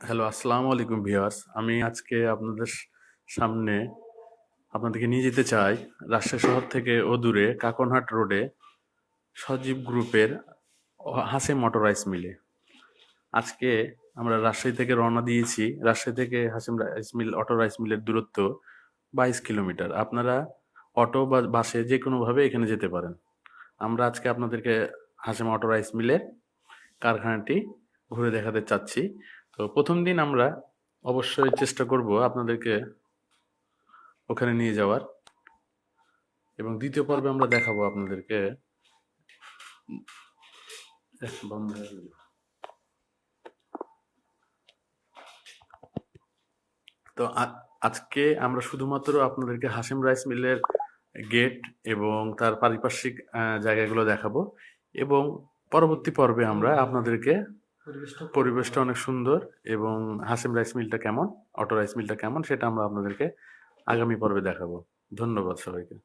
Hello, আসসালামু আলাইকুম viewers. আমি আজকে আপনাদের সামনে আপনাদেরকে নিয়ে যেতে চাই রাজশাহী শহর থেকে অদূরে কাকনহাট রোডে সজীব গ্রুপের হাসেম অটো রাইস মিলে। আজকে আমরা রাজশাহী থেকে রওনা দিয়েছি। রাজশাহী থেকে Hashem rice mill auto rice মিলের দূরত্ব 22 কিলোমিটার। আপনারা অটো বা বাসে যে কোনোভাবে এখানে যেতে পারেন। আমরা আজকে আপনাদেরকে হাসেম অটো রাইস মিলের কারখানাটি ঘুরে দেখাতে চাচ্ছি। তো প্রথম দিন আমরা অবশ্যই চেষ্টা করব আপনাদেরকে ওখানে নিয়ে যাওয়ার, এবং দ্বিতীয় পর্বে আমরা দেখাবো আপনাদেরকে। বন্ধ হয়ে গেল। তো আজকে আমরা শুধুমাত্র আপনাদেরকে হাসিম রাইস মিলের গেট এবং তার পারিপার্শ্বিক জায়গাগুলো দেখাবো, এবং পরবর্তী পর্বে আমরা আপনাদেরকে পরিবেশটা অনেক সুন্দর এবং হাসিম রাইস মিলটা কেমন, অটো রাইস মিলটা কেমন, সেটা আমরা আপনাদেরকে আগামী পর্বে দেখাবো। ধন্যবাদ সবাইকে।